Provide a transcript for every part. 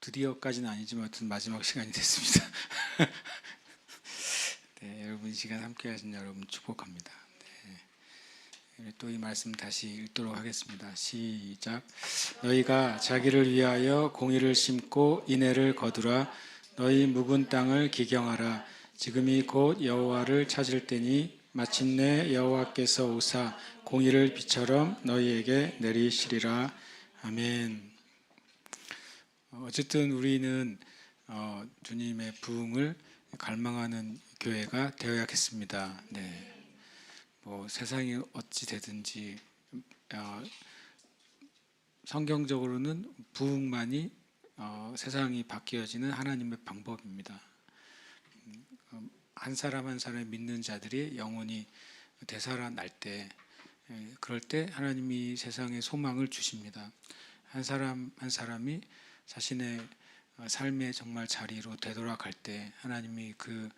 드디어까지는 아니지만 하여튼 마지막 시간이 됐습니다. 네, 여러분 이 시간 함께 하신 여러분 축복합니다. 네, 또 이 말씀 다시 읽도록 하겠습니다. 시작. 너희가 자기를 위하여 공의를 심고 인애를 거두라. 너희 묵은 땅을 기경하라. 지금이 곧 여호와를 찾을 때니 마침내 여호와께서 오사 공의를 비처럼 너희에게 내리시리라. 아멘. 어쨌든 우리는 주님의 부흥을 갈망하는 교회가 되어야겠습니다. 네, 뭐 세상이 어찌 되든지 성경적으로는 부흥만이 세상이 바뀌어지는 하나님의 방법입니다. 한 사람 한 사람이 믿는 자들이 영혼이 되살아날 때, 그럴 때 하나님이 세상에 소망을 주십니다. 한 사람 한 사람이 자신의 삶의 정말 자리로 되돌아갈 때 하나님이 그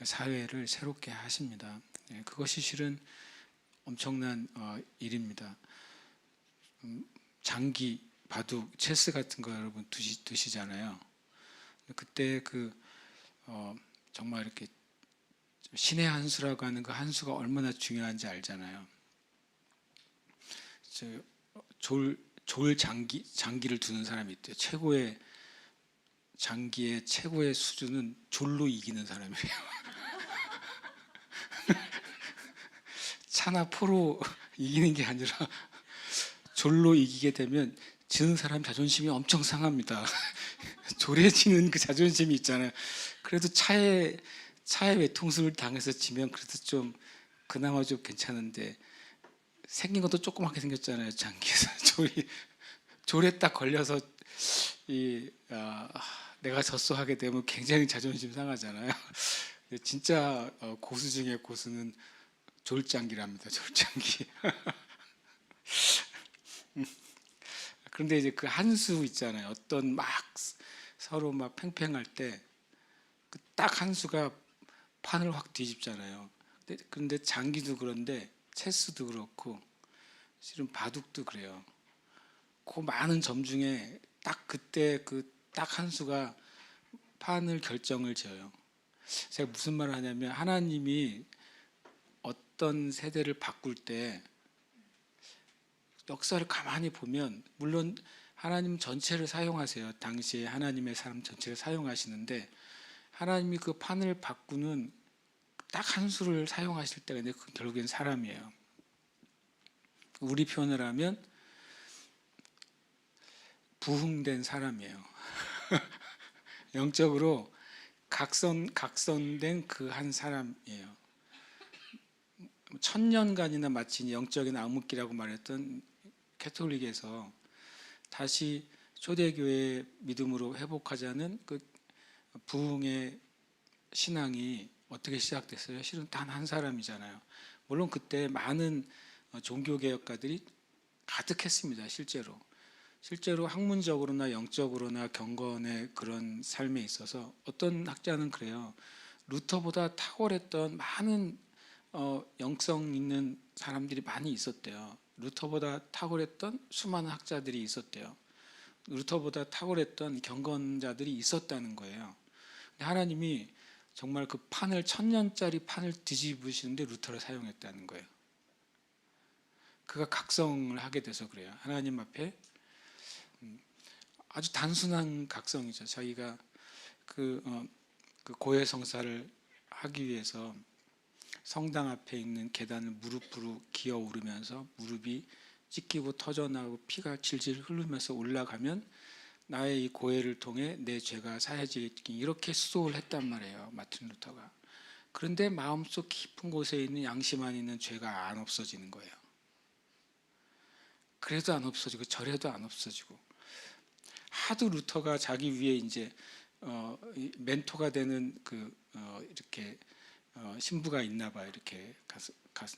사회를 새롭게 하십니다. 그것이 실은 엄청난 일입니다. 장기, 바둑, 체스 같은 거 여러분 두시잖아요. 그때 정말 이렇게 신의 한 수라고 하는 그 한 수가 얼마나 중요한지 알잖아요. 졸 장기를 두는 사람이 있대요. 최고의 장기의 최고의 수준은 졸로 이기는 사람이에요. 차나 포로 이기는 게 아니라 졸로 이기게 되면 지는 사람 자존심이 엄청 상합니다. 졸해지는 그 자존심이 있잖아요. 그래도 차에 외통수를 당해서 지면 그래도 좀 그나마 좀 괜찮은데 생긴 것도 조그맣게 생겼잖아요. 장기에서 졸에 딱 걸려서 내가 졌어 하게 되면 굉장히 자존심 상하잖아요. 진짜 고수 중에 고수는 졸장기랍니다. 졸장기. 그런데 이제 그 한 수 있잖아요. 어떤 막 서로 막 팽팽할 때 그 딱 한 수가 판을 확 뒤집잖아요. 그런데 장기도 그런데 체스도 그렇고 실은 바둑도 그래요. 그 많은 점 중에 딱 그때 그 딱 한 수가 판을 결정을 지어요. 제가 무슨 말을 하냐면 하나님이 어떤 세대를 바꿀 때 역사를 가만히 보면 물론 하나님 전체를 사용하세요. 당시에 하나님의 사람 전체를 사용하시는데 하나님이 그 판을 바꾸는 딱 한 수를 사용하실 때가 있는데 결국엔 사람이에요. 우리 표현을 하면 부흥된 사람이에요. 영적으로 각성된 그 한 사람이에요. 천년간이나 마친 영적인 암흑기라고 말했던 캐톨릭에서 다시 초대교회 믿음으로 회복하자는 그 부흥의 신앙이 어떻게 시작됐어요? 실은 단 한 사람이잖아요. 물론 그때 많은 종교개혁가들이 가득했습니다. 실제로 학문적으로나 영적으로나 경건의 그런 삶에 있어서 어떤 학자는 그래요. 루터보다 탁월했던 많은 영성 있는 사람들이 많이 있었대요. 루터보다 탁월했던 수많은 학자들이 있었대요. 루터보다 탁월했던 경건자들이 있었다는 거예요. 하나님이 정말 그 판을 1000년짜리 판을 뒤집으시는데 루터를 사용했다는 거예요. 그가 각성을 하게 돼서 그래요. 하나님 앞에 아주 단순한 각성이죠. 자기가 그 고해성사를 하기 위해서 성당 앞에 있는 계단을 무릎으로 기어 오르면서 무릎이 찢기고 터져나오고 피가 질질 흐르면서 올라가면 나의 이 고해를 통해 내 죄가 사해지겠기 이렇게 수도를 했단 말이에요. 마틴 루터가. 그런데 마음속 깊은 곳에 있는 양심 안에 있는 죄가 안 없어지는 거예요. 그래도 안 없어지고 저래도 안 없어지고 하도 루터가 자기 위에 이제 멘토가 되는 이렇게 신부가 있나 봐요. 이렇게 가서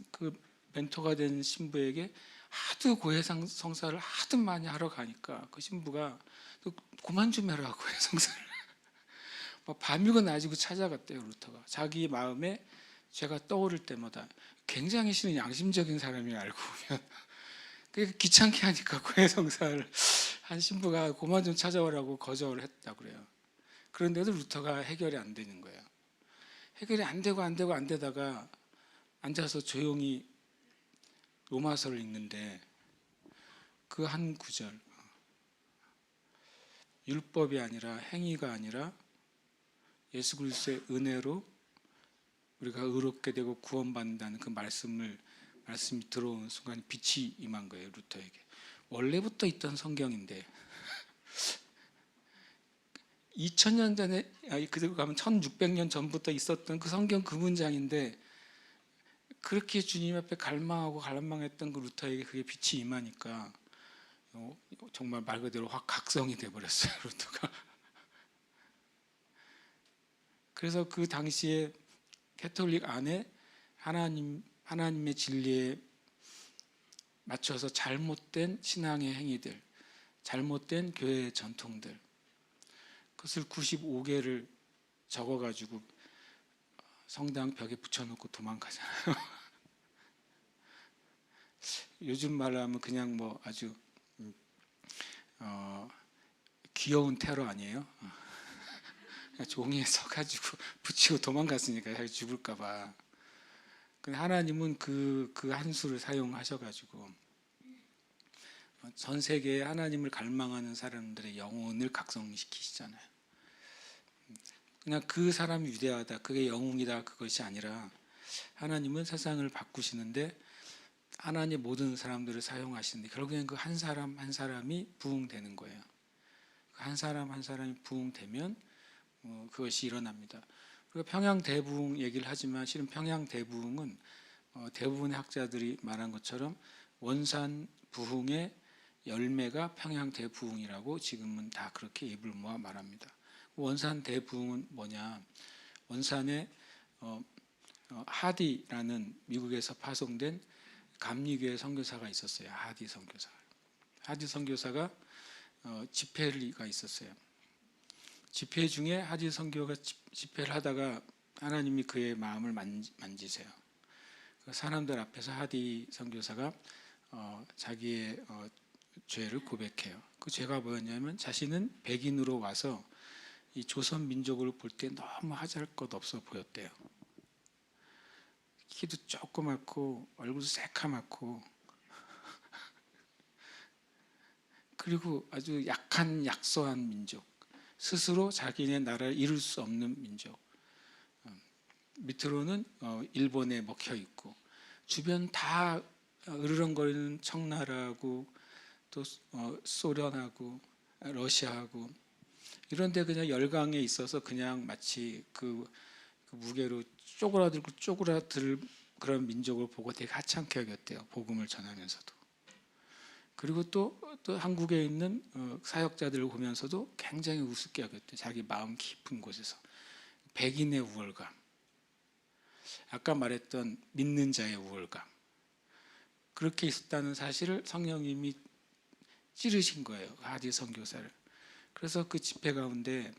그 멘토가 된 신부에게 하도 고해성사를 하도 많이 하러 가니까 그 신부가 그만 좀 해라 고해성사를 밤이고 낮이고 찾아갔대요. 루터가 자기 마음에 죄가 떠오를 때마다 굉장히 양심적인 사람이 알고 보면 귀찮게 하니까 고해성사를 한 신부가 그만 좀 찾아오라고 거절을 했다고 그래요. 그런데도 루터가 해결이 안 되는 거예요. 해결이 안 되고 안 되고 안 되다가 앉아서 조용히 로마서를 읽는데 그 한 구절, 율법이 아니라 행위가 아니라 예수 그리스도의 은혜로 우리가 의롭게 되고 구원받는다는 그 말씀이 들어온 순간 빛이 임한 거예요, 루터에게. 원래부터 있던 성경인데 2000년 전에, 그대로 가면 1600년 전부터 있었던 그 성경 그 문장인데 그렇게 주님 앞에 갈망하고 갈망했던 그 루터에게 그게 빛이 임하니까 정말 말 그대로 확 각성이 돼버렸어요, 루터가. 그래서 그 당시에 캐톨릭 안에 하나님의 진리에 맞춰서 잘못된 신앙의 행위들, 잘못된 교회의 전통들, 그것을 95개를 적어가지고 성당 벽에 붙여놓고 도망가잖아요. 요즘 말로 하면 그냥 뭐 아주 귀여운 테러 아니에요? 종이에 써가지고 붙이고 도망갔으니까 자기 죽을까봐. 근데 하나님은 그 한 수를 사용하셔가지고 전 세계에 하나님을 갈망하는 사람들의 영혼을 각성시키시잖아요. 그냥 그 사람이 위대하다, 그게 영웅이다, 그것이 아니라 하나님은 세상을 바꾸시는데 하나님의 모든 사람들을 사용하시는데 결국엔 그 한 사람 한 사람이 부흥되는 거예요. 한 사람 한 사람이 부흥되면 그것이 일어납니다. 그리고 평양 대부흥 얘기를 하지만 실은 평양 대부흥은 대부분의 학자들이 말한 것처럼 원산 부흥의 열매가 평양 대부흥이라고 지금은 다 그렇게 입을 모아 말합니다. 원산 대부흥은 뭐냐? 원산에 하디라는 미국에서 파송된 감리교회 선교사가 있었어요. 하디 선교사. 하디 선교사가 집회가 있었어요. 집회 중에 하디 선교가 집회를 하다가 하나님이 그의 마음을 만지세요. 사람들 앞에서 하디 선교사가 자기의 죄를 고백해요. 그 죄가 뭐였냐면 자신은 백인으로 와서 이 조선 민족을 볼 때 너무 하잘것없어 보였대요. 키도 조그맣고 얼굴도 새카맣고 그리고 아주 약한 약소한 민족, 스스로 자기네 나라를 이룰 수 없는 민족, 밑으로는 일본에 먹혀 있고 주변 다 으르렁거리는 청나라하고 또 소련하고 러시아하고 이런데 그냥 열강에 있어서 그냥 마치 그 무게로 쪼그라들 그런 민족을 보고 되게 하찮게 여겼대요. 복음을 전하면서도. 그리고 또 한국에 있는 사역자들을 보면서도 굉장히 우습게 여겼대요. 자기 마음 깊은 곳에서. 백인의 우월감. 아까 말했던 믿는 자의 우월감. 그렇게 있었다는 사실을 성령님이 찌르신 거예요. 하디 선교사를. 그래서 그 집회 가운데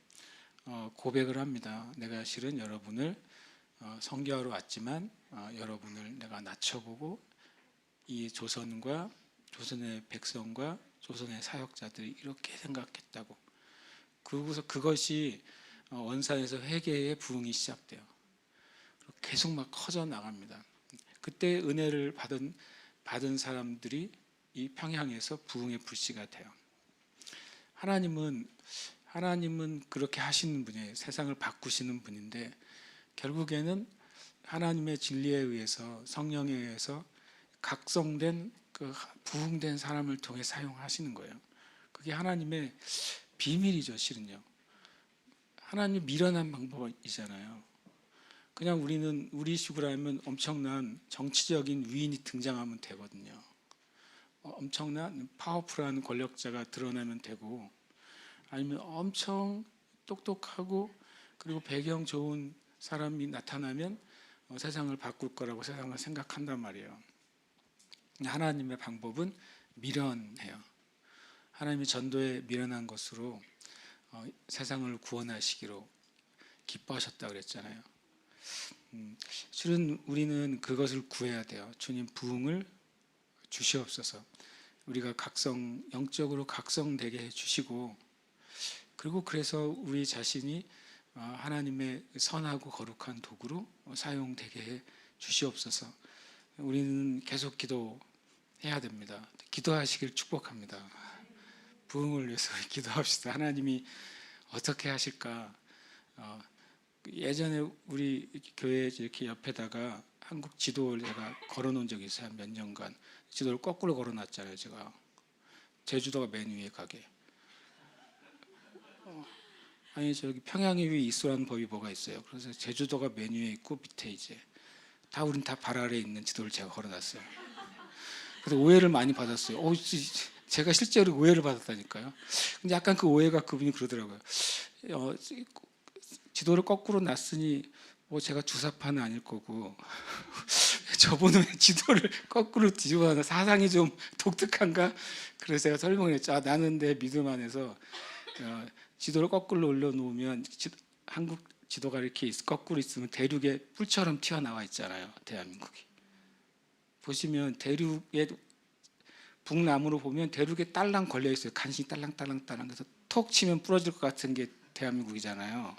고백을 합니다. 내가 실은 여러분을 선교하러 왔지만 여러분을 내가 낮춰보고 이 조선과 조선의 백성과 조선의 사역자들이 이렇게 생각했다고. 그러고서 그것이 원산에서 회개의 부흥이 시작돼요. 계속 막 커져 나갑니다. 그때 은혜를 받은 사람들이 이 평양에서 부흥의 불씨가 돼요. 하나님은 그렇게 하시는 분이에요. 세상을 바꾸시는 분인데 결국에는 하나님의 진리에 의해서 성령에 의해서 각성된 그 부흥된 사람을 통해 사용하시는 거예요. 그게 하나님의 비밀이죠, 실은요. 하나님 미련한 방법이잖아요. 그냥 우리 식으로 하면 엄청난 정치적인 위인이 등장하면 되거든요. 엄청난 파워풀한 권력자가 드러나면 되고 아니면 엄청 똑똑하고 그리고 배경 좋은 사람이 나타나면 세상을 바꿀 거라고 세상을 생각한단 말이에요. 하나님의 방법은 미련해요. 하나님의 전도에 미련한 것으로 세상을 구원하시기로 기뻐하셨다 그랬잖아요. 실은 우리는 그것을 구해야 돼요. 주님 부흥을 주시옵소서. 우리가 영적으로 각성되게 해주시고, 그리고 그래서 우리 자신이 하나님의 선하고 거룩한 도구로 사용되게 해 주시옵소서. 우리는 계속 기도해야 됩니다. 기도하시길 축복합니다. 부흥을 위해서 기도합시다. 하나님이 어떻게 하실까? 예전에 우리 교회 이렇게 옆에다가 한국 지도를 제가 걸어놓은 적이 있어요. 몇 년간 지도를 거꾸로 걸어놨잖아요. 제가 제주도가 맨 위에 가게. 아니 저기 평양이 위에 있으라는 법이 뭐가 있어요. 그래서 제주도가 맨 위에 있고 밑에 이제 우린 다 발 아래에 있는 지도를 제가 걸어놨어요. 그래서 오해를 많이 받았어요. 제가 실제로 오해를 받았다니까요. 근데 약간 그 오해가 그분이 그러더라고요. 지도를 거꾸로 놨으니 뭐 제가 주사파는 아닐 거고 저분은 지도를 거꾸로 뒤집어 놔 사상이 좀 독특한가? 그래서 제가 설명을 했죠. 나는 내 믿음 안에서 지도를 거꾸로 올려놓으면 한국 지도가 이렇게 거꾸로 있으면 대륙에 뿔처럼 튀어나와 있잖아요. 대한민국이 보시면 대륙에 북남으로 보면 대륙에 딸랑 걸려 있어요. 간신히 딸랑딸랑 그래서 톡 치면 부러질 것 같은 게 대한민국이잖아요.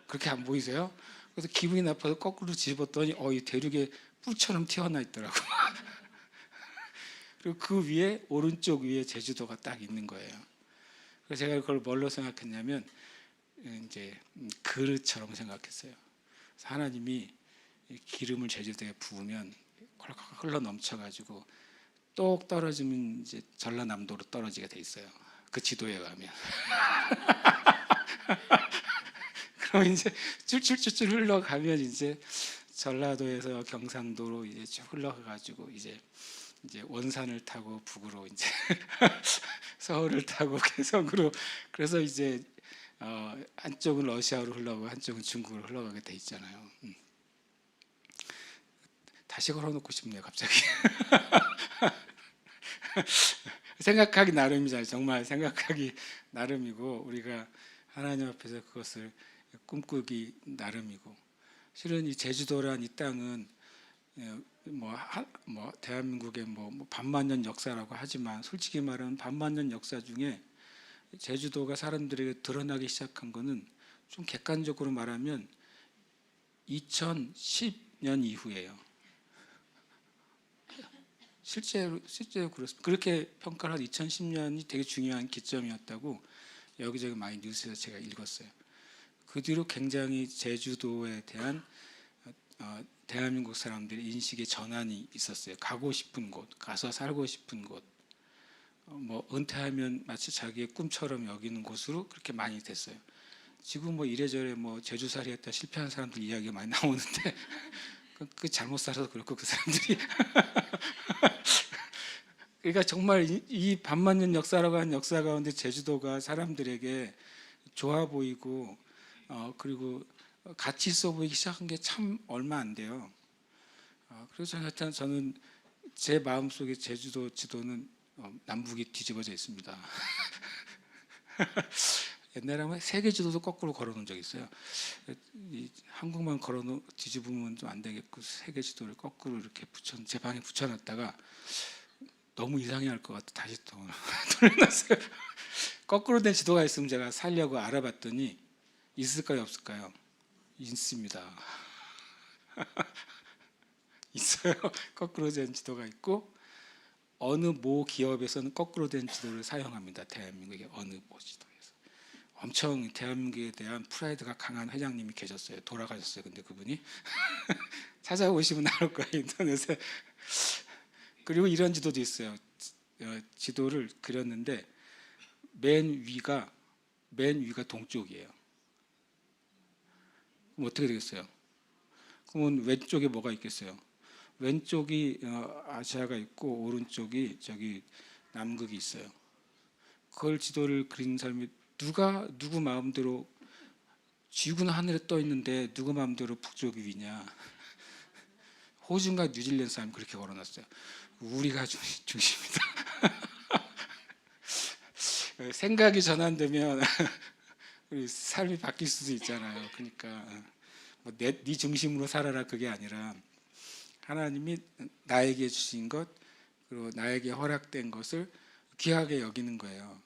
그렇게 안 보이세요? 그래서 기분이 나빠서 거꾸로 뒤집었더니 이 대륙에 뿔처럼 튀어나 있더라고. 그리고 그 위에 오른쪽 위에 제주도가 딱 있는 거예요. 그래서 제가 그걸 뭘로 생각했냐면 이제 그릇처럼 생각했어요. 그래서 하나님이 기름을 제주도에 부으면 콜콜 흘러 넘쳐가지고 똑 떨어지면 이제 전라남도로 떨어지게 돼 있어요. 그 지도에 가면. 그럼 이제 줄줄줄줄 흘러가면 이제 전라도에서 경상도로 이제 쭉 흘러가가지고 이제 원산을 타고 북으로 이제 서울을 타고 개성으로 그래서 이제 한쪽은 러시아로 흘러가고 한쪽은 중국으로 흘러가게 돼 있잖아요. 다시 걸어놓고 싶네요, 갑자기. 생각하기 나름이잖아요. 정말 생각하기 나름이고 우리가 하나님 앞에서 그것을 꿈꾸기 나름이고 실은 이 제주도란 이 땅은 대한민국의 반만년 역사라고 하지만 솔직히 말하면 반만년 역사 중에 제주도가 사람들에게 드러나기 시작한 거는 좀 객관적으로 말하면 2010년 이후예요. 실제로 그렇습니다. 그렇게 평가를 한 2010년이 되게 중요한 기점이었다고 여기저기 많이 뉴스에서 제가 읽었어요. 그 뒤로 굉장히 제주도에 대한 대한민국 사람들의 인식의 전환이 있었어요. 가고 싶은 곳, 가서 살고 싶은 곳, 은퇴하면 마치 자기의 꿈처럼 여기는 곳으로 그렇게 많이 됐어요. 지금 이래저래 제주살이 했다 실패한 사람들 이야기가 많이 나오는데 그 잘못 살아서 그렇고 그 사람들이 그러니까 정말 이 반만년 역사라고 하는 역사 가운데 제주도가 사람들에게 좋아 보이고 그리고 가치 있어 보이기 시작한 게 참 얼마 안 돼요. 그래서 하여튼 저는 제 마음속에 제주도 지도는 남북이 뒤집어져 있습니다. 옛날에 세계 지도도 거꾸로 걸어놓은 적이 있어요. 한국만 뒤집으면 좀 안 되겠고 세계 지도를 거꾸로 이렇게 제 방에 붙여놨다가 너무 이상해할 것 같아 다시 또 돌려놨어요. 거꾸로 된 지도가 있으면 제가 살려고 알아봤더니 있을까요 없을까요? 있습니다. 있어요. 거꾸로 된 지도가 있고 어느 모 기업에서는 거꾸로 된 지도를 사용합니다. 대한민국의 어느 모 지도에서 엄청 대한민국에 대한 프라이드가 강한 회장님이 계셨어요. 돌아가셨어요. 근데 그분이 찾아보시면 나올 거예요. 인터넷에. 그리고 이런 지도도 있어요. 지도를 그렸는데 맨 위가 동쪽이에요. 그럼 어떻게 되겠어요? 그러면 왼쪽에 뭐가 있겠어요? 왼쪽이 아시아가 있고 오른쪽이 저기 남극이 있어요. 그걸 지도를 그린 사람이 누구 마음대로 지구는 하늘에 떠 있는데 누구 마음대로 북쪽이 위냐? 호주인가 뉴질랜드 사람이 그렇게 걸어놨어요. 우리가 중심이다. 생각이 전환되면 우리 삶이 바뀔 수도 있잖아요. 그러니까 네 중심으로 살아라 그게 아니라 하나님이 나에게 주신 것 그리고 나에게 허락된 것을 귀하게 여기는 거예요.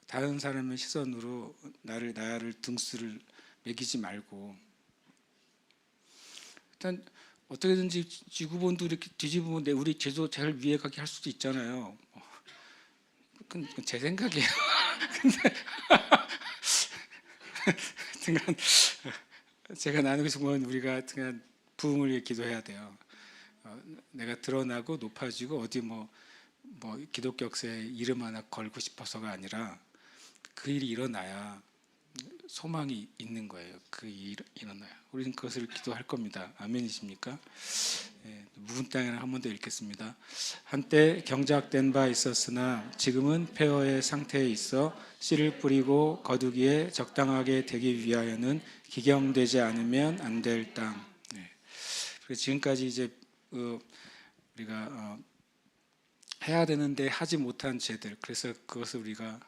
다른 사람의 시선으로 나를 등수를 매기지 말고 일단 어떻게든지 지구본도 이렇게 뒤집으면 우리 제도 제일 위에 가게 할 수도 있잖아요. 그건 제 생각이에요. 근데 제가 나누고 싶은 건 우리가 부흥을 위해 기도해야 돼요. 내가 드러나고 높아지고 어디 뭐 기독교 역사에 이름 하나 걸고 싶어서가 아니라 그 일이 일어나야 소망이 있는 거예요. 그 일이 일어나요. 우리는 그것을 기도할 겁니다. 아멘이십니까? 예, 묵은 땅에는 한 번 더 읽겠습니다. 한때 경작된 바 있었으나 지금은 폐허의 상태에 있어 씨를 뿌리고 거두기에 적당하게 되기 위하여는 기경되지 않으면 안 될 땅. 예. 그래서 지금까지 이제 우리가 해야 되는데 하지 못한 죄들, 그래서 그것을 우리가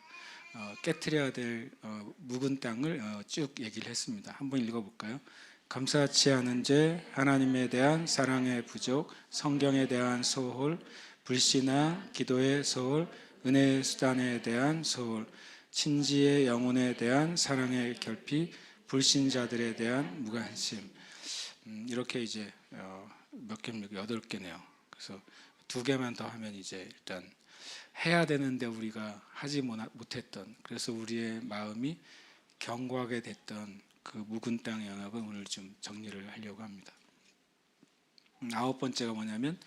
깨트려야 될 묵은 땅을 쭉 얘기를 했습니다. 한번 읽어볼까요? 감사치 않은 죄, 하나님에 대한 사랑의 부족, 성경에 대한 소홀, 불신앙, 기도의 소홀, 은혜의 수단에 대한 소홀, 친지의 영혼에 대한 사랑의 결핍, 불신자들에 대한 무관심. 이렇게 이제 몇 개입니까? 8개네요. 그래서 2개만 더 하면 이제 일단 해야 되는데 우리가 하지 못했던, 그래서 우리의 마음이 경고하게 됐던 그 묵은 땅의 영역을 오늘 좀 정리를 하려고 합니다. 9번째가 뭐냐면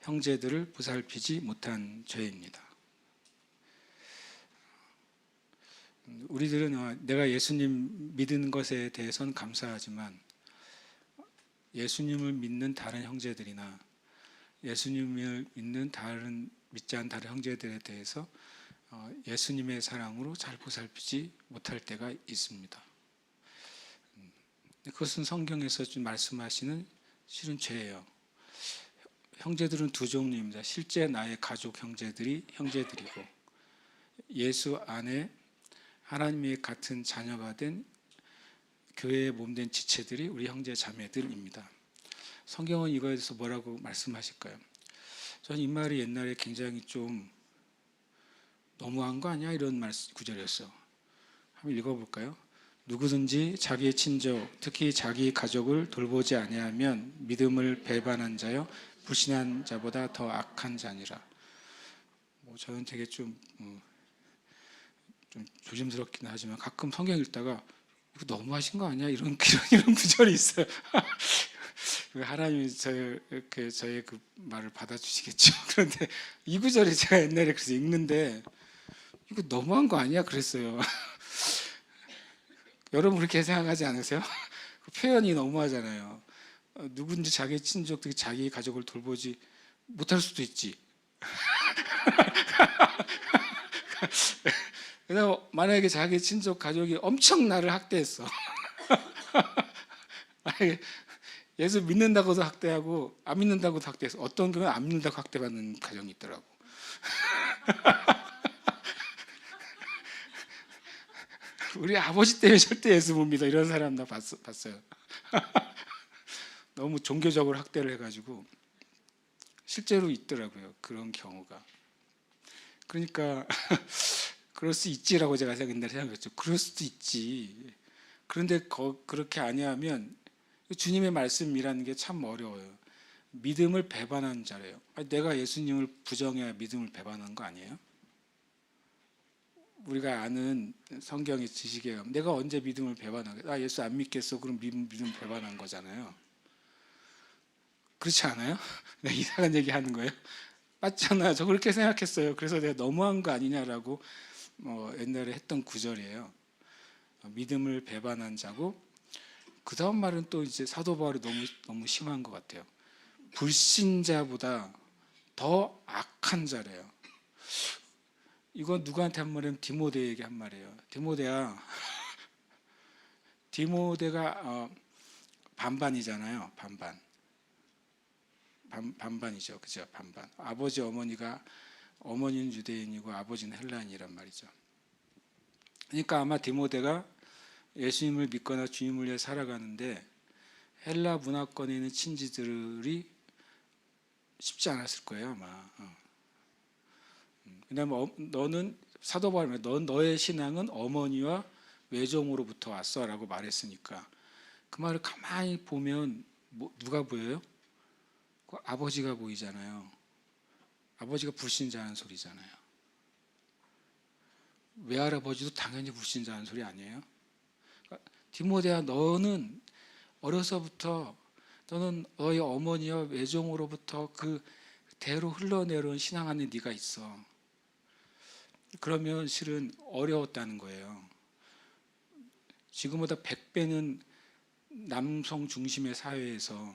형제들을 보살피지 못한 죄입니다. 우리들은 내가 예수님 믿는 것에 대해서는 감사하지만 예수님을 믿는 다른 형제들이나 예수님을 믿는 믿지 않은 다른 형제들에 대해서 예수님의 사랑으로 잘 보살피지 못할 때가 있습니다. 그것은 성경에서 좀 말씀하시는 실은 죄예요. 형제들은 2종류입니다. 실제 나의 가족 형제들이 형제들이고 예수 안에 하나님의 같은 자녀가 된 교회의 몸된 지체들이 우리 형제 자매들입니다. 성경은 이거에 대해서 뭐라고 말씀하실까요? 저는 이 말이 옛날에 굉장히 좀 너무한 거 아니야? 이런 구절이었어요. 한번 읽어볼까요? 누구든지 자기의 친족, 특히 자기 가족을 돌보지 아니하면 믿음을 배반한 자여 불신한 자보다 더 악한 자니라. 저는 되게 좀 조심스럽긴 하지만 가끔 성경 읽다가 이거 너무하신 거 아니야? 이런 구절이 있어요. 하나님이 저의 그 말을 받아주시겠죠. 그런데 이 구절이 제가 옛날에 그래서 읽는데 이거 너무한 거 아니야? 그랬어요. 여러분 그렇게 생각하지 않으세요? 그 표현이 너무하잖아요. 누군지 자기 친족, 특히 자기 가족을 돌보지 못할 수도 있지. 만약에 자기 친족 가족이 엄청 나를 학대했어. 만약에 예수 믿는다고도 학대하고 안 믿는다고도 학대해서 어떤 경우는 안 믿는다고 학대받는 가정이 있더라고. 우리 아버지 때문에 절대 예수 못 믿어 이런 사람 나 봤어요. 너무 종교적으로 학대를 해가지고 실제로 있더라고요. 그런 경우가. 그러니까 그럴 수 있지라고 제가 옛날에 생각했죠. 그럴 수도 있지. 그런데 그렇게 아니하면 주님의 말씀이라는 게 참 어려워요. 믿음을 배반한 자래요. 내가 예수님을 부정해야 믿음을 배반한 거 아니에요? 우리가 아는 성경의 지식이에요. 내가 언제 믿음을 배반하게? 나 예수 안 믿겠어. 그럼 믿음 배반한 거잖아요. 그렇지 않아요? 내가 이상한 얘기 하는 거예요? 맞잖아요. 저 그렇게 생각했어요. 그래서 내가 너무한 거 아니냐라고 옛날에 했던 구절이에요. 믿음을 배반한 자고, 그 다음 말은 또 이제 사도 바울이 너무 심한 것 같아요. 불신자보다 더 악한 자래요. 이건 누구한테 한 말이면 디모데에게 한 말이에요. 디모데야, 디모데가 반반이잖아요. 반반이죠. 그죠? 반반. 아버지 어머니는 유대인이고 아버지는 헬라인이란 말이죠. 그러니까 아마 디모데가 예수님을 믿거나 주님을 위해 살아가는데 헬라 문화권에 있는 친지들이 쉽지 않았을 거예요, 아마. 왜냐하면 너는 사도 바울이 너의 신앙은 어머니와 외종으로부터 왔어라고 말했으니까 그 말을 가만히 보면 누가 보여요? 그 아버지가 보이잖아요. 아버지가 불신자하는 소리잖아요. 외할아버지도 당연히 불신자하는 소리 아니에요? 그러니까 디모데야, 너는 어려서부터 너는 너희 어머니와 외종으로부터 그 대로 흘러내려온 신앙 안에 네가 있어. 그러면 실은 어려웠다는 거예요. 지금보다 100배는 남성 중심의 사회에서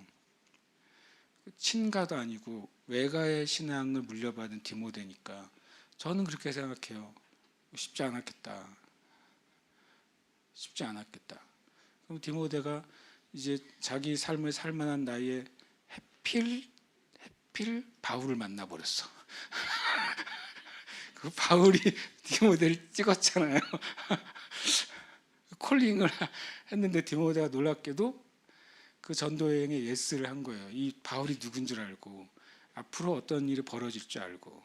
친가도 아니고 외가의 신앙을 물려받은 디모데니까 저는 그렇게 생각해요. 쉽지 않았겠다. 쉽지 않았겠다. 그럼 디모데가 이제 자기 삶을 살 만한 나이에 해필 바울을 만나버렸어. 그 바울이 디모데를 찍었잖아요. 콜링을 했는데 디모데가 놀랍게도 그 전도 여행에 예스를 한 거예요. 이 바울이 누군 줄 알고 앞으로 어떤 일이 벌어질 줄 알고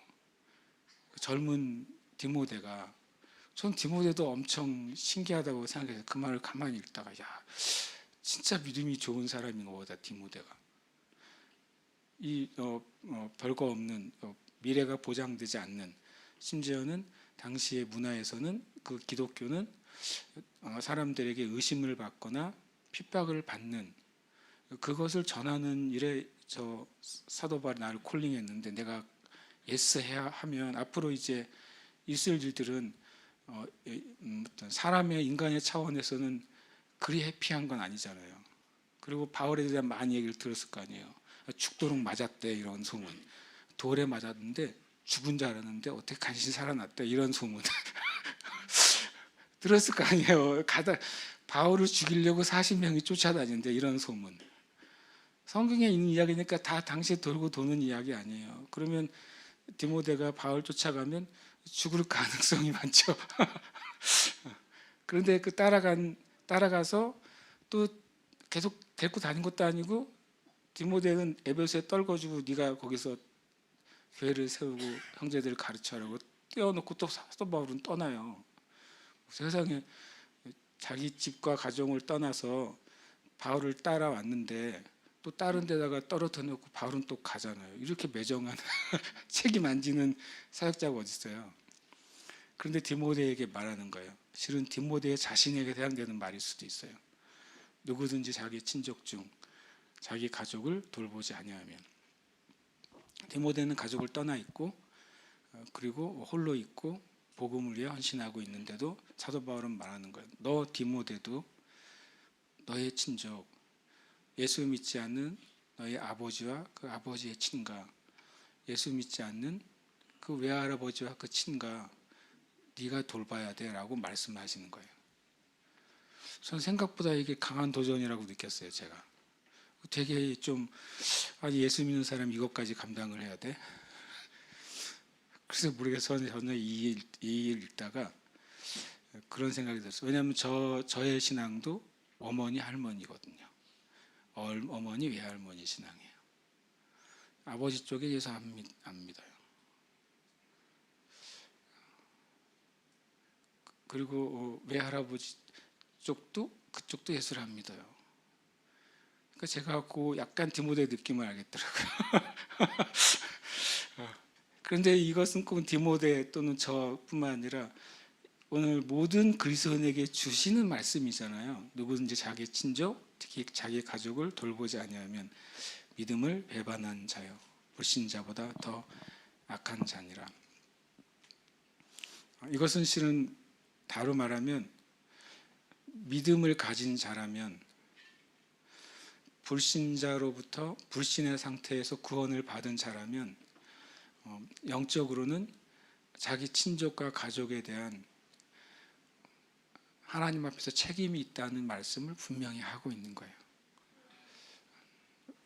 그 젊은 디모데가 전 디모데도 엄청 신기하다고 생각해서 그 말을 가만히 읽다가 야 진짜 믿음이 좋은 사람인가 보다 디모데가 별거 없는 미래가 보장되지 않는 심지어는 당시의 문화에서는 그 기독교는 사람들에게 의심을 받거나 핍박을 받는 그것을 전하는 일에 저 사도 바울이 나를 콜링했는데 내가 예스 해야 하면 앞으로 이제 있을 일들은 사람의 인간의 차원에서는 그리 해피한 건 아니잖아요. 그리고 바울에 대한 많은 얘기를 들었을 거 아니에요. 죽도록 맞았대 이런 소문. 돌에 맞았는데 죽은 줄 알았는데 어떻게 간신히 살아났대 이런 소문. 들었을 거 아니에요. 바울을 죽이려고 40명이 쫓아다니는데 이런 소문. 성경에 있는 이야기니까 다 당시에 돌고 도는 이야기 아니에요. 그러면 디모데가 바울 쫓아가면 죽을 가능성이 많죠. 그런데 그 따라가서 또 계속 데리고 다닌 것도 아니고 디모데는 에베소에 떨궈주고 네가 거기서 교회를 세우고 형제들을 가르쳐라고 떼어놓고 또 사도 바울은 떠나요. 세상에 자기 집과 가정을 떠나서 바울을 따라왔는데 또 다른 데다가 떨어져 놓고 바울은 또 가잖아요. 이렇게 매정한 책임 안 지는 사역자가 어디 있어요. 그런데 디모데에게 말하는 거예요. 실은 디모데 자신에게 해당되는 말일 수도 있어요. 누구든지 자기 친족 중 자기 가족을 돌보지 아니하면 디모데는 가족을 떠나 있고 그리고 홀로 있고 복음을 위해 헌신하고 있는데도 사도 바울은 말하는 거예요. 너 디모데도 너의 친족 예수 믿지 않는 너의 아버지와 그 아버지의 친가 예수 믿지 않는 그 외할아버지와 그 친가 네가 돌봐야 돼라고 말씀하시는 거예요. 저는 생각보다 이게 강한 도전이라고 느꼈어요. 제가 되게 좀 아니 예수 믿는 사람 이것까지 감당을 해야 돼? 그래서 모르겠어요. 저는 이 일 읽다가 그런 생각이 들었어요. 왜냐하면 저의 신앙도 어머니 할머니거든요. 어머니 외할머니 신앙이에요. 아버지 쪽에 예수 안 믿어요. 그리고 외할아버지 쪽도 그쪽도 예수를 안 믿어요. 그러니까 제가 그 약간 디모데 느낌을 알겠더라고요. 그런데 이것은 꼭 디모데 또는 저뿐만 아니라 오늘 모든 그리스도인에게 주시는 말씀이잖아요. 누구든지 자기 친족, 특히 자기 가족을 돌보지 아니하면 믿음을 배반한 자요, 불신자보다 더 악한 자니라. 이것은 실은 다로 말하면 믿음을 가진 자라면 불신자로부터 불신의 상태에서 구원을 받은 자라면 영적으로는 자기 친족과 가족에 대한 하나님 앞에서 책임이 있다는 말씀을 분명히 하고 있는 거예요.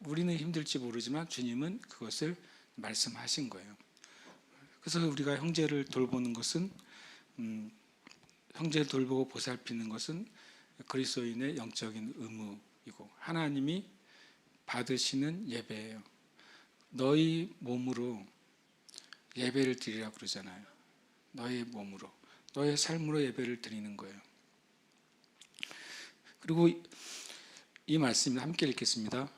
우리는 힘들지 모르지만 주님은 그것을 말씀하신 거예요. 그래서 우리가 형제를 돌보는 것은 형제를 돌보고 보살피는 것은 그리스도인의 영적인 의무이고 하나님이 받으시는 예배예요. 너희 몸으로 예배를 드리라 그러잖아요. 너의 몸으로, 너의 삶으로 예배를 드리는 거예요. 그리고 이 말씀 함께 읽겠습니다.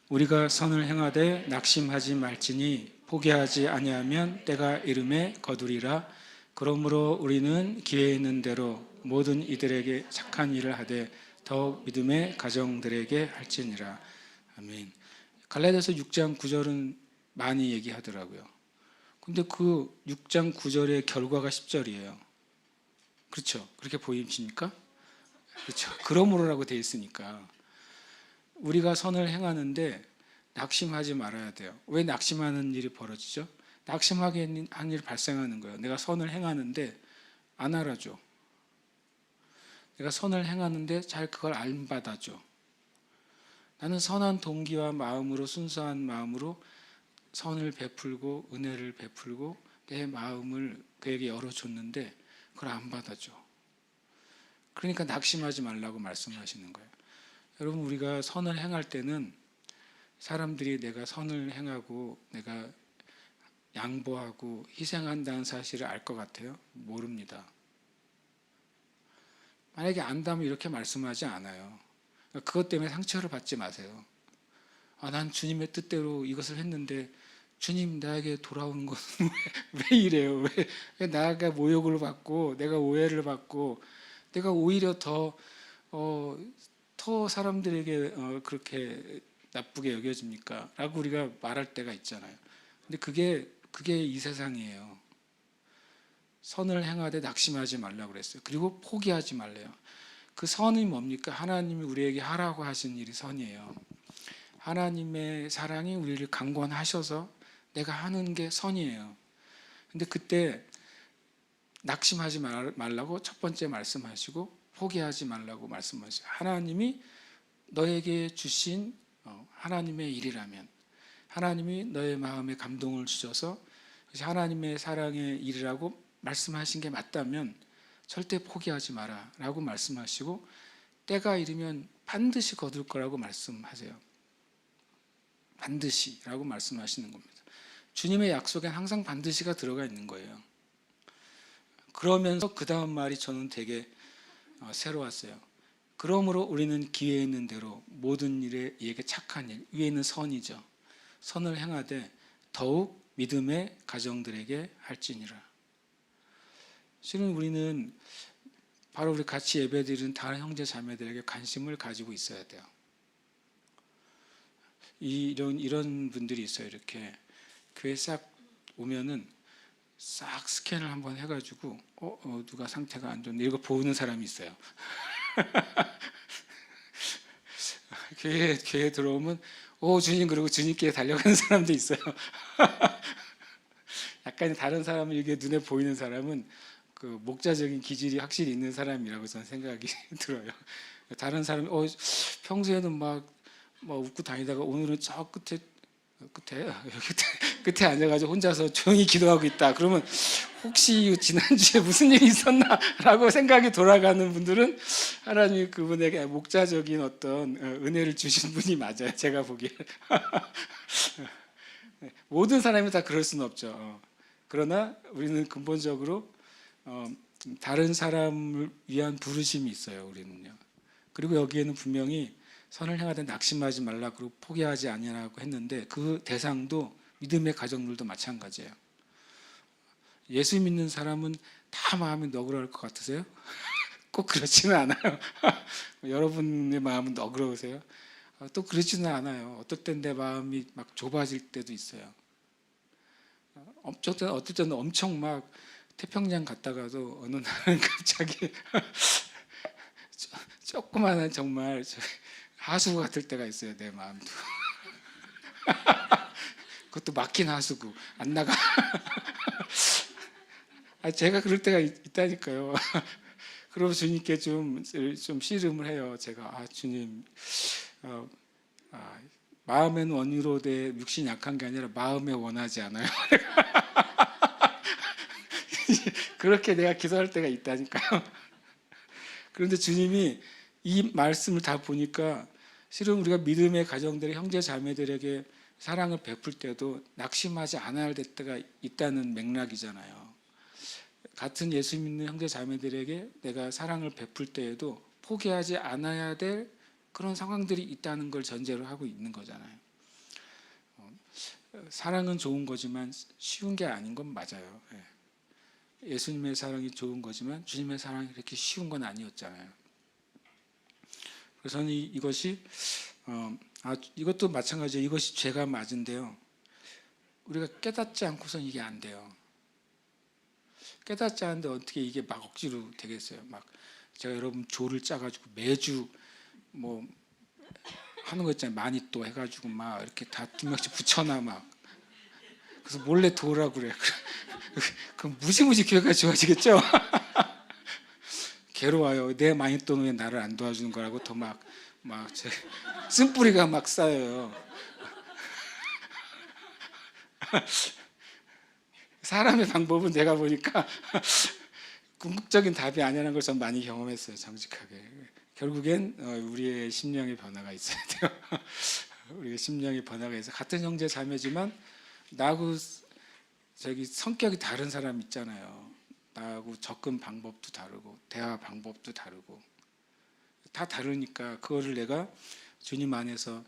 우리가 선을 행하되 낙심하지 말지니 포기하지 아니하면 때가 이름에 거두리라. 그러므로 우리는 기회 있는 대로 모든 이들에게 착한 일을 하되 더욱 믿음의 가정들에게 할지니라. 아멘. 갈라디아서 6장 9절은 많이 얘기하더라고요. 근데 그 6장 9절의 결과가 10절이에요. 그렇죠? 그렇게 보이십니까? 그렇죠. 그러므로라고 되어 있으니까 우리가 선을 행하는데 낙심하지 말아야 돼요. 왜 낙심하는 일이 벌어지죠? 낙심하게 한 일이 발생하는 거예요. 내가 선을 행하는데 안 알아줘. 내가 선을 행하는데 잘 그걸 안 받아줘. 나는 선한 동기와 마음으로, 순수한 마음으로 선을 베풀고 은혜를 베풀고 내 마음을 그에게 열어줬는데 그걸 안 받아줘. 그러니까 낙심하지 말라고 말씀하시는 거예요. 여러분, 우리가 선을 행할 때는 사람들이 내가 선을 행하고 내가 양보하고 희생한다는 사실을 알 것 같아요? 모릅니다. 만약에 안다면 이렇게 말씀하지 않아요. 그것 때문에 상처를 받지 마세요. 난 주님의 뜻대로 이것을 했는데 주님, 나에게 돌아오는 것은 왜 이래요? 왜 나가 모욕을 받고 내가 오해를 받고 내가 오히려 더 사람들에게 그렇게 나쁘게 여겨집니까? 라고 우리가 말할 때가 있잖아요. 근데 그게 이 세상이에요. 선을 행하되 낙심하지 말라고 그랬어요. 그리고 포기하지 말래요. 그 선이 뭡니까? 하나님이 우리에게 하라고 하신 일이 선이에요. 하나님의 사랑이 우리를 강권하셔서 내가 하는 게 선이에요. 근데 그때 낙심하지 말라고 첫 번째 말씀하시고 포기하지 말라고 말씀하시고, 하나님이 너에게 주신 하나님의 일이라면, 하나님이 너의 마음에 감동을 주셔서 하나님의 사랑의 일이라고 말씀하신 게 맞다면 절대 포기하지 마라 라고 말씀하시고, 때가 이르면 반드시 거둘 거라고 말씀하세요. 반드시 라고 말씀하시는 겁니다. 주님의 약속엔 항상 반드시가 들어가 있는 거예요. 그러면서 그 다음 말이 저는 되게 새로웠어요. 그러므로 우리는 기회 있는 대로 모든 일에 이에게 착한 일, 위에 있는 선이죠. 선을 행하되 더욱 믿음의 가정들에게 할지니라. 실은 우리는 바로 우리 같이 예배드리는 다른 형제 자매들에게 관심을 가지고 있어야 돼요. 이런 분들이 있어요. 이렇게 교회 싹 오면은 싹 스캔을 한번 해가지고 누가 상태가 안 좋네 이거 보는 사람이 있어요. 교회에 들어오면 주님, 그러고 주님께 달려가는 사람도 있어요. 약간 다른 사람을 이게 눈에 보이는 사람은 그 목자적인 기질이 확실히 있는 사람이라고 저는 생각이 들어요. 다른 사람이 평소에는 막 웃고 다니다가 오늘은 저 끝에 앉아가지고 혼자서 조용히 기도하고 있다. 그러면 혹시 지난주에 무슨 일이 있었나라고 생각이 돌아가는 분들은 하나님이 그분에게 목자적인 어떤 은혜를 주신 분이 맞아요. 제가 보기에. 모든 사람이 다 그럴 수는 없죠. 그러나 우리는 근본적으로 다른 사람을 위한 부르심이 있어요. 우리는요. 그리고 여기에는 분명히 선을 행하되 낙심하지 말라 그리고 포기하지 아니하라고 했는데 그 대상도 믿음의 가정들도 마찬가지예요. 예수 믿는 사람은 다 마음이 너그러울 것 같으세요? 꼭 그렇지는 않아요. 여러분의 마음은 너그러우세요? 또 그렇지는 않아요. 어떨 땐 내 마음이 막 좁아질 때도 있어요. 어떨 때는 엄청 막 태평양 갔다가도 어느 날은 갑자기 조그마한 정말 하수구 같을 때가 있어요. 내 마음도. 그것도 막힌 하수구 안 나가. 제가 그럴 때가 있다니까요. 그러면 주님께 좀 씨름을 해요. 제가 주님, 마음에는 원이로되 육신이 약한 게 아니라 마음에 원하지 않아요. 그렇게 내가 기도할 때가 있다니까요. 그런데 주님이 이 말씀을 다 보니까 실은 우리가 믿음의 가정들의 형제 자매들에게 사랑을 베풀 때도 낙심하지 않아야 할 때가 있다는 맥락이잖아요. 같은 예수 믿는 형제 자매들에게 내가 사랑을 베풀 때에도 포기하지 않아야 될 그런 상황들이 있다는 걸 전제로 하고 있는 거잖아요. 사랑은 좋은 거지만 쉬운 게 아닌 건 맞아요. 예수님의 사랑이 좋은 거지만 주님의 사랑이 그렇게 쉬운 건 아니었잖아요. 그래서 저는 이것이 이것도 마찬가지예요. 이것이 죄가 맞은데요. 우리가 깨닫지 않고선 이게 안 돼요. 깨닫지 않는데 어떻게 이게 막 억지로 되겠어요. 막 제가 여러분 조를 짜가지고 매주 뭐 하는 거 있잖아요. 많이 또 해가지고 막 이렇게 다 두 명씩 붙여놔 막. 그래서 몰래 도우라고 그래. 그럼 무지무지 교회가 좋아지겠죠? 괴로워요. 내 많이 또는 왜 나를 안 도와주는 거라고 더 막 쓴뿌리가 막 쌓여요. 사람의 방법은 내가 보니까 궁극적인 답이 아니라는 걸 전 많이 경험했어요. 정직하게. 결국엔 우리의 심령의 변화가 있어야 돼요. 우리의 심령의 변화가 있어. 같은 형제 자매지만 나하고 성격이 다른 사람 있잖아요. 나하고 접근 방법도 다르고 대화 방법도 다르고 다 다르니까 그거를 내가 주님 안에서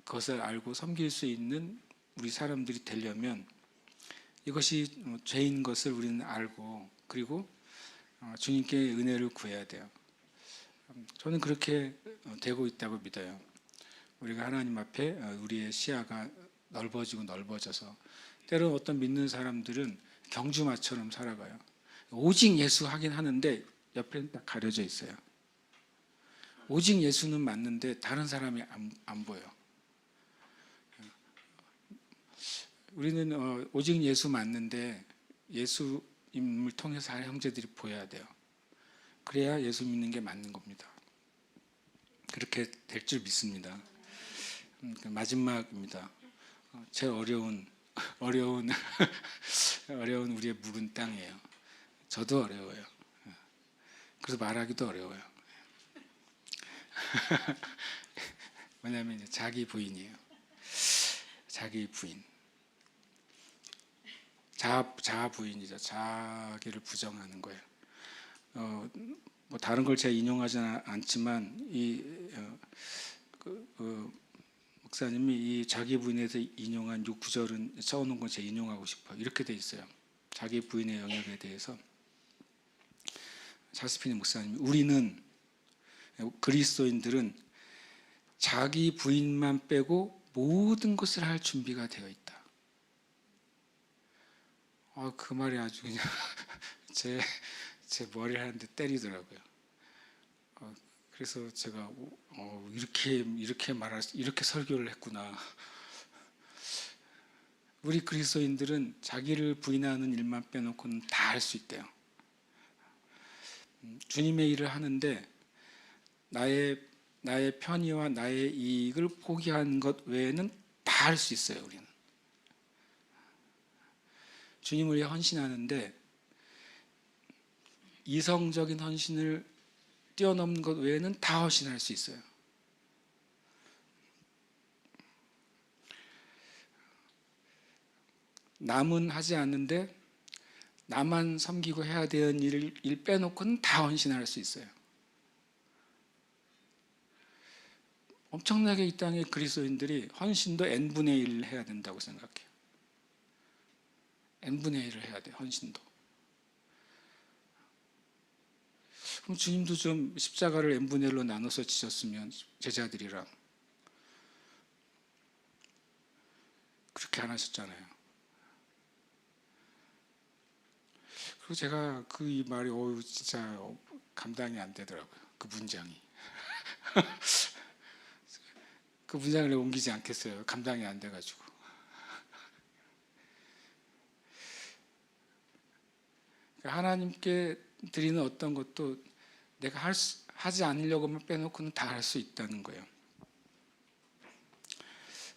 그것을 알고 섬길 수 있는 우리 사람들이 되려면 이것이 죄인 것을 우리는 알고 그리고 주님께 은혜를 구해야 돼요. 저는 그렇게 되고 있다고 믿어요. 우리가 하나님 앞에 우리의 시야가 넓어지고 넓어져서 때로 어떤 믿는 사람들은 경주마처럼 살아가요. 오직 예수 하긴 하는데 옆에는 딱 가려져 있어요. 오직 예수는 맞는데 다른 사람이 안 보여. 우리는 오직 예수 맞는데 예수님을 통해서 할 형제들이 보여야 돼요. 그래야 예수 믿는 게 맞는 겁니다. 그렇게 될 줄 믿습니다. 마지막입니다. 제일 어려운 우리의 묵은 땅이에요. 저도 어려워요. 그래서 말하기도 어려워요. 왜냐하면 자기 부인이에요. 자기 부인. 자아 부인이죠. 자기를 부정하는 거예요. 뭐 다른 걸 제가 인용하지는 않지만 목사님이 이 자기 부인에서 인용한 6구절은 써놓은 건 제가 인용하고 싶어요. 이렇게 돼 있어요. 자기 부인의 영역에 대해서 찰스 피니 목사님이 우리는 그리스도인들은 자기 부인만 빼고 모든 것을 할 준비가 되어 있다. 그 말이 아주 그냥 제 머리를 하는데 때리더라고요. 그래서 제가 이렇게 설교를 했구나. 우리 그리스도인들은 자기를 부인하는 일만 빼놓고는 다 할 수 있대요. 주님의 일을 하는데 나의 편의와 나의 이익을 포기한 것 외에는 다 할 수 있어요. 우리는 주님을 위해 헌신하는데 이성적인 헌신을 뛰어넘는 것 외에는 다 헌신할 수 있어요. 남은 하지 않는데 나만 섬기고 해야 되는 일 빼놓고는 다 헌신할 수 있어요. 엄청나게 이 땅의 그리스도인들이 헌신도 n분의 1 해야 된다고 생각해요. n분의 1을 해야 돼요. 헌신도. 그럼 주님도 좀 십자가를 n분의 1로 나눠서 지셨으면 제자들이랑 그렇게 안 하셨잖아요. 그리고 제가 이 말이 진짜 감당이 안 되더라고요. 그 문장이. 그 문장을 옮기지 않겠어요. 감당이 안 돼가지고. 하나님께 드리는 어떤 것도 내가 하지 않으려고만 빼놓고는 다 할 수 있다는 거예요.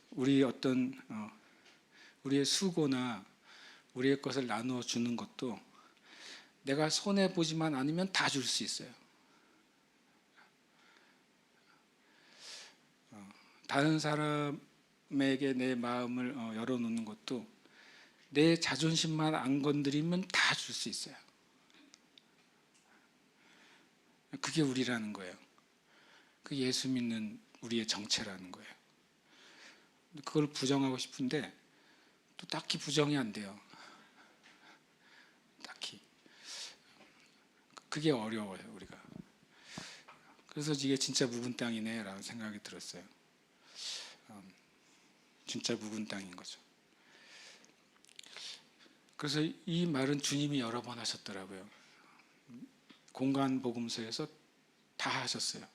우리의 수고나 우리의 것을 나누어 주는 것도 내가 손해 보지만 않으면 다 줄 수 있어요. 다른 사람을 주님에게 내 마음을 열어놓는 것도 내 자존심만 안 건드리면 다 줄 수 있어요. 그게 우리라는 거예요. 그 예수 믿는 우리의 정체라는 거예요. 그걸 부정하고 싶은데 또 딱히 부정이 안 돼요. 딱히. 그게 어려워요, 우리가. 그래서 이게 진짜 묵은 땅이네 라는 생각이 들었어요. 진짜 묵은 땅인 거죠. 그래서 이 말은 주님이 여러 번 하셨더라고요. 공간 복음서에서 다 하셨어요.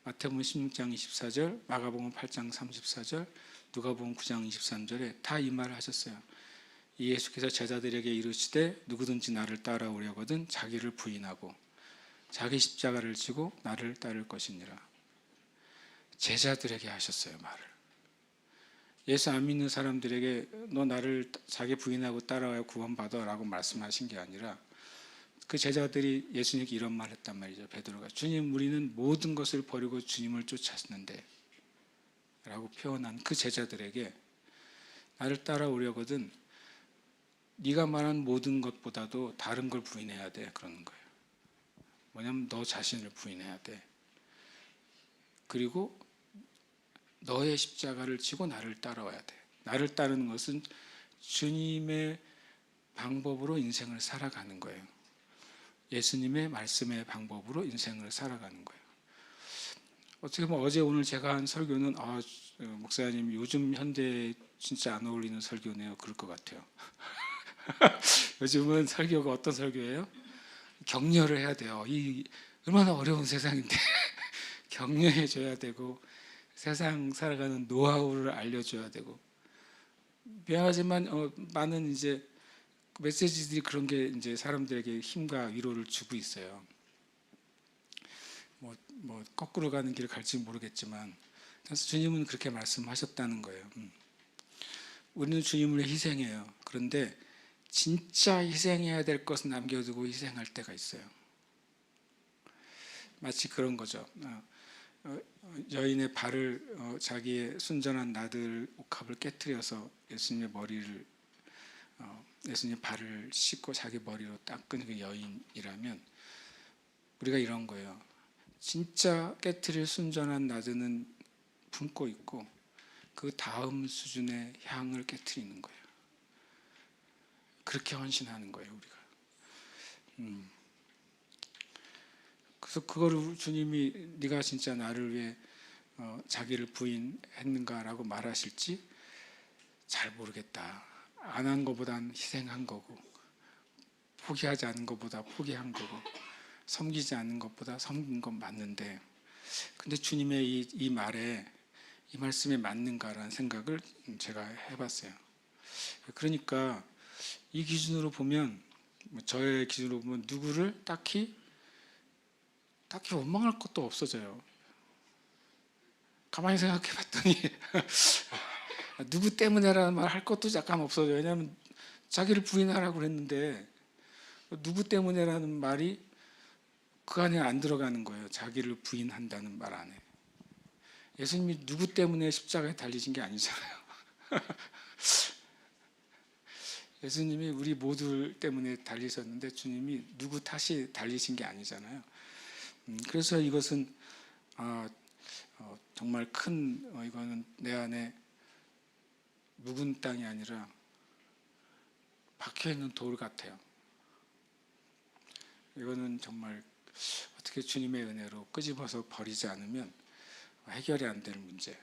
마태복음 16장 24절, 마가복음 8장 34절, 누가복음 9장 23절에 다 이 말을 하셨어요. 예수께서 제자들에게 이르시되 누구든지 나를 따라오려거든 자기를 부인하고 자기 십자가를 지고 나를 따를 것이니라. 제자들에게 하셨어요, 말을. 예수 안 믿는 사람들에게 너 나를 자기 부인하고 따라와야 구원받아 라고 말씀하신 게 아니라 그 제자들이 예수님께 이런 말 했단 말이죠. 베드로가 주님 우리는 모든 것을 버리고 주님을 쫓았는데 라고 표현한 그 제자들에게 나를 따라오려거든 네가 말한 모든 것보다도 다른 걸 부인해야 돼 그러는 거예요. 뭐냐면 너 자신을 부인해야 돼. 그리고 너의 십자가를 지고 나를 따라와야 돼. 나를 따르는 것은 주님의 방법으로 인생을 살아가는 거예요. 예수님의 말씀의 방법으로 인생을 살아가는 거예요. 어떻게 보면 어제 오늘 제가 한 설교는 목사님 요즘 현대에 진짜 안 어울리는 설교네요. 그럴 것 같아요. 요즘은 설교가 어떤 설교예요? 격려를 해야 돼요. 이 얼마나 어려운 세상인데 격려해 줘야 되고 세상 살아가는 노하우를 알려줘야 되고 미안하지만 많은 이제 메시지들이 그런 게 이제 사람들에게 힘과 위로를 주고 있어요. 뭐 거꾸로 가는 길을 갈지 모르겠지만 그래서 주님은 그렇게 말씀하셨다는 거예요. 우리는 주님을 희생해요. 그런데 진짜 희생해야 될 것은 남겨두고 희생할 때가 있어요. 마치 그런 거죠. 여인의 발을 자기의 순전한 나들 옥합을 깨트려서 예수님의 머리를 예수님 발을 씻고 자기 머리로 닦은 그 여인이라면 우리가 이런 거예요. 진짜 깨트릴 순전한 나드는 품고 있고 그 다음 수준의 향을 깨트리는 거예요. 그렇게 헌신하는 거예요, 우리가. 그래서 그거를 주님이 네가 진짜 나를 위해 자기를 부인했는가라고 말하실지 잘 모르겠다. 안 한 것보단 희생한 거고 포기하지 않은 것보다 포기한 거고 섬기지 않는 것보다 섬긴 건 맞는데 근데 주님의 이 말에 이 말씀에 맞는가라는 생각을 제가 해봤어요. 그러니까 이 기준으로 보면 저의 기준으로 보면 누구를 딱히 원망할 것도 없어져요. 가만히 생각해 봤더니 누구 때문에라는 말 할 것도 약간 없어져요. 왜냐하면 자기를 부인하라고 그랬는데 누구 때문에라는 말이 그 안에 안 들어가는 거예요. 자기를 부인한다는 말 안에. 예수님이 누구 때문에 십자가에 달리신 게 아니잖아요. 예수님이 우리 모두 때문에 달리셨는데 주님이 누구 탓이 달리신 게 아니잖아요. 그래서 이것은 정말 큰 이거는 내 안에 묵은 땅이 아니라 박혀있는 돌 같아요. 이거는 정말 어떻게 주님의 은혜로 끄집어서 버리지 않으면 해결이 안 될 문제.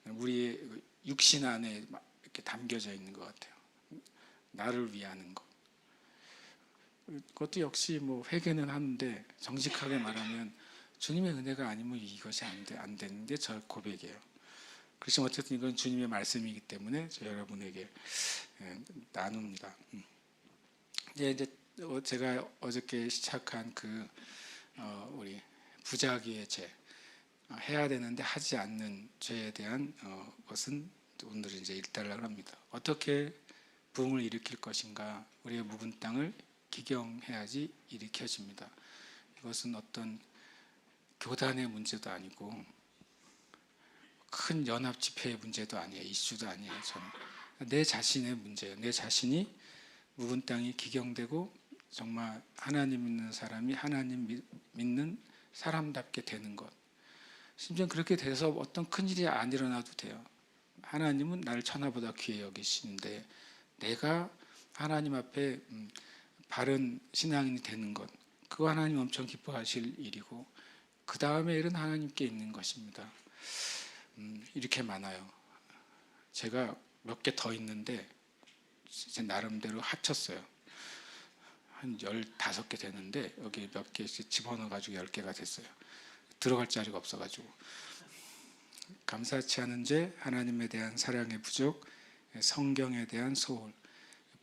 우리의 육신 안에 이렇게 담겨져 있는 것 같아요. 나를 위하는 것. 그것도 역시 뭐 회개는 하는데 정직하게 말하면 주님의 은혜가 아니면 이것이 안 되는 게 저 고백이에요. 그렇지만 어쨌든 이건 주님의 말씀이기 때문에 저 여러분에게 나눕니다. 이제 제가 어저께 시작한 그 우리 부자기의 죄 해야 되는데 하지 않는 죄에 대한 것은 오늘 이제 일달락을 합니다. 어떻게 부흥을 일으킬 것인가? 우리의 묵은 땅을 기경해야지 일으켜집니다. 이것은 어떤 교단의 문제도 아니고 큰 연합 집회의 문제도 아니에요. 이슈도 아니에요. 저는 내 자신의 문제예요. 내 자신이 묵은 땅이 기경되고 정말 하나님 믿는 사람이 하나님 믿는 사람답게 되는 것. 심지어 그렇게 돼서 어떤 큰일이 안 일어나도 돼요. 하나님은 나를 천하보다 귀히 여기시는데 내가 하나님 앞에 바른 신앙인이 되는 것, 그거 하나님 엄청 기뻐하실 일이고 그 다음에 일은 하나님께 있는 것입니다. 이렇게 많아요. 제가 몇 개 더 있는데 제 나름대로 합쳤어요. 한 15개 되는데 여기 몇 개씩 집어넣어가지고 10개가 됐어요. 들어갈 자리가 없어가지고. 감사치 않은 죄, 하나님에 대한 사랑의 부족, 성경에 대한 소홀,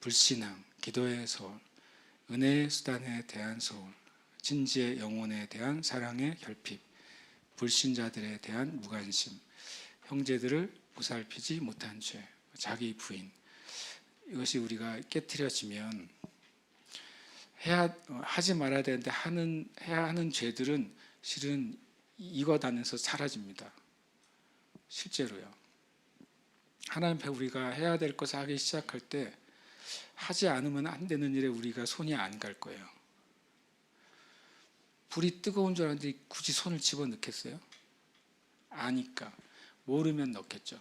불신앙, 기도의 소홀, 은혜의 수단에 대한 소홀, 진지의 영혼에 대한 사랑의 결핍, 불신자들에 대한 무관심, 형제들을 보살피지 못한 죄, 자기 부인. 이것이 우리가 깨트려지면 하지 말아야 되는데 해야 하는 죄들은 실은 이것 안에서 사라집니다. 실제로요. 하나님 앞에 우리가 해야 될 것을 하기 시작할 때 하지 않으면 안 되는 일에 우리가 손이 안 갈 거예요. 불이 뜨거운 줄 알았는데 굳이 손을 집어넣겠어요? 아니까. 모르면 넣겠죠.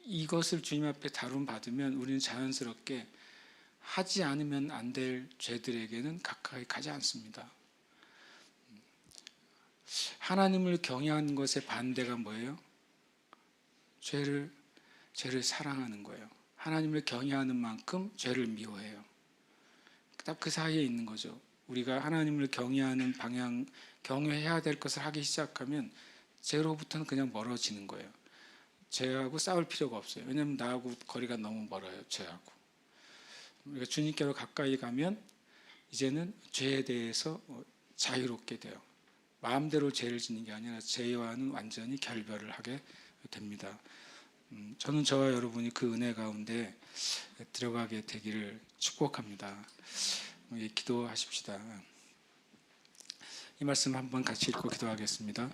이것을 주님 앞에 다룸받으면 우리는 자연스럽게 하지 않으면 안 될 죄들에게는 가까이 가지 않습니다. 하나님을 경외하는 것의 반대가 뭐예요? 죄를 사랑하는 거예요. 하나님을 경외하는 만큼 죄를 미워해요. 딱 그 사이에 있는 거죠. 우리가 하나님을 경외하는 방향, 경외해야 될 것을 하기 시작하면 죄로부터는 그냥 멀어지는 거예요. 죄하고 싸울 필요가 없어요. 왜냐하면 나하고 거리가 너무 멀어요. 죄하고. 우리가 주님께로 가까이 가면 이제는 죄에 대해서 자유롭게 돼요. 마음대로 죄를 짓는 게 아니라 죄와는 완전히 결별을 하게 됩니다. 저는 저와 여러분이 그 은혜 가운데 들어가게 되기를 축복합니다. 기도하십시다. 이 말씀 한번 같이 읽고 기도하겠습니다.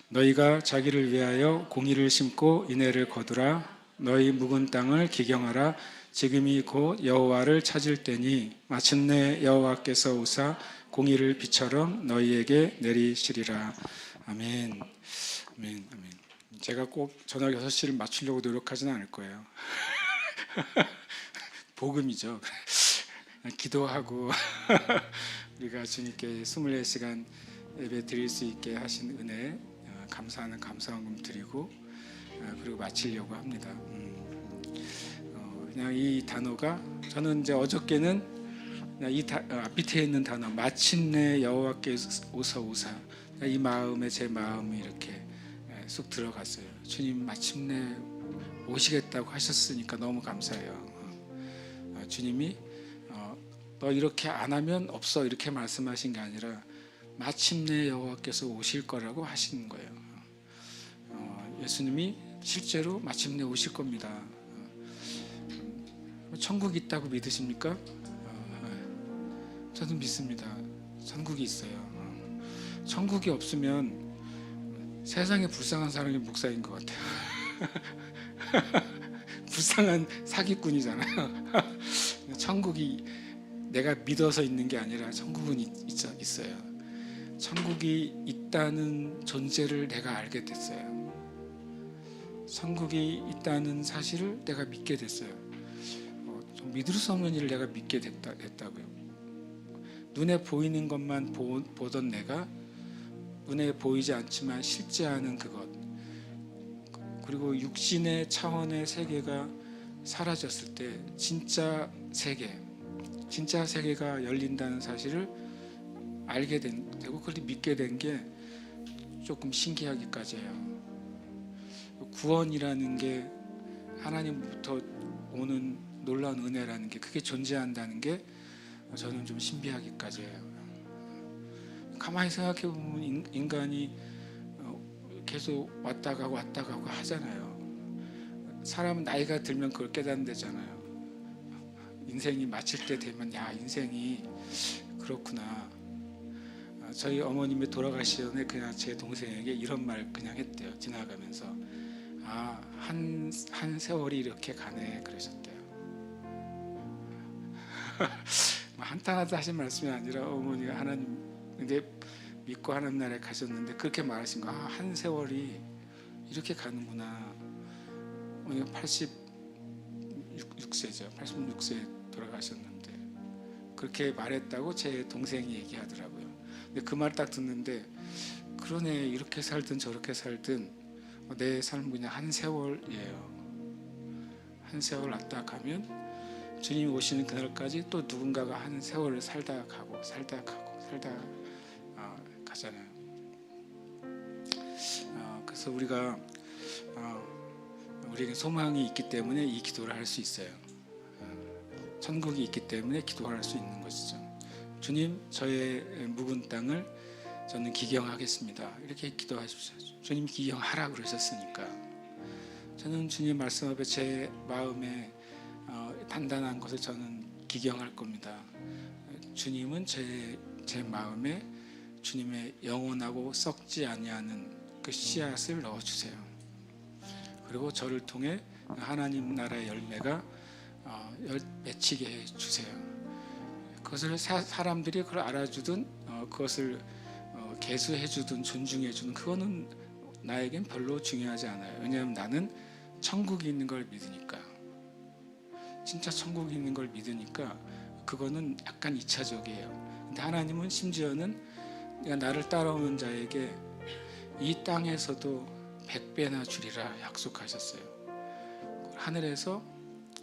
너희가 자기를 위하여 공의를 심고 인애를 거두라. 너희 묵은 땅을 기경하라. 지금이 곧 여호와를 찾을 때니 마침내 여호와께서 오사 공의를 비처럼 너희에게 내리시리라. 아멘. 아멘. 아멘. 제가 꼭 저녁 6시를 맞추려고 노력하지는 않을 거예요. 복음이죠. 기도하고 우리가 주님께 24시간 예배 드릴 수 있게 하신 은혜 감사하는 감사원금 드리고 그리고 마치려고 합니다. 그냥 이 단어가 저는 이제 어저께는 그냥 밑에 있는 단어 마침내 여호와께서 오사 이 마음에 제 마음이 이렇게 쑥 들어갔어요. 주님 마침내 오시겠다고 하셨으니까 너무 감사해요. 주님이 너 이렇게 안 하면 없어 이렇게 말씀하신 게 아니라 마침내 여호와께서 오실 거라고 하시는 거예요. 예수님이 실제로 마침내 오실 겁니다. 천국이 있다고 믿으십니까? 저도 믿습니다. 천국이 있어요. 천국이 없으면 세상에 불쌍한 사람이 목사인 것 같아요. 불쌍한 사기꾼이잖아요. 천국이 내가 믿어서 있는 게 아니라 천국은 있어요. 천국이 있다는 존재를 내가 알게 됐어요. 천국이 있다는 사실을 내가 믿게 됐어요. 좀 믿을 수 없는 일을 내가 믿게 됐다고요. 눈에 보이는 것만 보던 내가 눈에 보이지 않지만 실제하는 그것, 그리고 육신의 차원의 세계가 사라졌을 때 진짜 세계가 열린다는 사실을 알게 되고 그걸 믿게 된 게 조금 신기하기까지 해요. 구원이라는 게 하나님부터 오는 놀라운 은혜라는 게 그게 존재한다는 게 저는 좀 신비하기까지 해요. 가만히 생각해 보면 인간이 계속 왔다 가고 하잖아요. 사람은 나이가 들면 그걸 깨닫는다잖아요. 인생이 마칠 때 되면 야 인생이 그렇구나. 저희 어머님이 돌아가시 전에 그냥 제 동생에게 이런 말 그냥 했대요. 지나가면서 한 세월이 이렇게 가네 그러셨대요. 한탄하다 하신 말씀이 아니라 어머니가 하나님 근데 믿고 하나님 나라에 가셨는데 그렇게 말하신 거. 한 세월이 이렇게 가는구나. 어머니가 86세죠. 86세에 돌아가셨는데 그렇게 말했다고 제 동생이 얘기하더라고요. 근데 그 말 딱 듣는데 그러네. 이렇게 살든 저렇게 살든 내 삶은 그냥 한 세월이에요. 한 세월 왔다 가면 주님이 오시는 그날까지 또 누군가가 한 세월을 살다 가고 가잖아요. 그래서 우리에게 소망이 있기 때문에 이 기도를 할 수 있어요. 천국이 있기 때문에 기도를 할 수 있는 것이죠. 주님, 저의 묵은 땅을 저는 기경하겠습니다. 이렇게 기도하십시오. 주님 기경하라 그러셨으니까 저는 주님 말씀 앞에 제 마음에 단단한 것을 저는 기경할 겁니다. 주님은 제 마음에 주님의 영원하고 썩지 아니하는 그 씨앗을 넣어주세요. 그리고 저를 통해 하나님 나라의 열매가 맺히게 해주세요. 그것을 사람들이 그걸 알아주든 그것을 계수해주든 존중해주든 그거는 나에겐 별로 중요하지 않아요. 왜냐하면 나는 천국이 있는 걸 믿으니까. 진짜 천국이 있는 걸 믿으니까 그거는 약간 2차적이에요. 근데 하나님은 심지어는 나를 따라오는 자에게 이 땅에서도 100배나 주리라 약속하셨어요. 하늘에서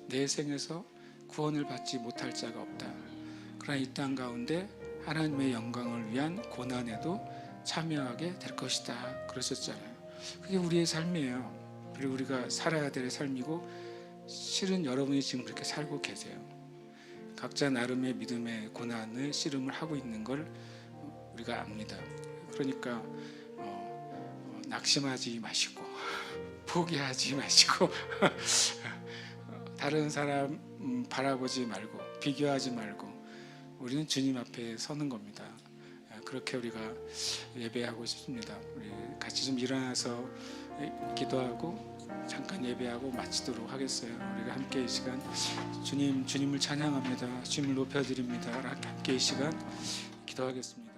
내 생에서 구원을 받지 못할 자가 없다. 그러나 이 땅 가운데 하나님의 영광을 위한 고난에도 참여하게 될 것이다 그러셨잖아요. 그게 우리의 삶이에요. 그리고 우리가 살아야 될 삶이고 실은 여러분이 지금 그렇게 살고 계세요. 각자 나름의 믿음의 고난을 씨름을 하고 있는 걸 우리가 압니다. 그러니까 낙심하지 마시고 포기하지 마시고 다른 사람 바라보지 말고 비교하지 말고 우리는 주님 앞에 서는 겁니다. 그렇게 우리가 예배하고 싶습니다. 우리 같이 좀 일어나서 기도하고 잠깐 예배하고 마치도록 하겠어요. 우리가 함께 이 시간 주님을 찬양합니다. 주님을 높여드립니다. 함께 이 시간 기도하겠습니다.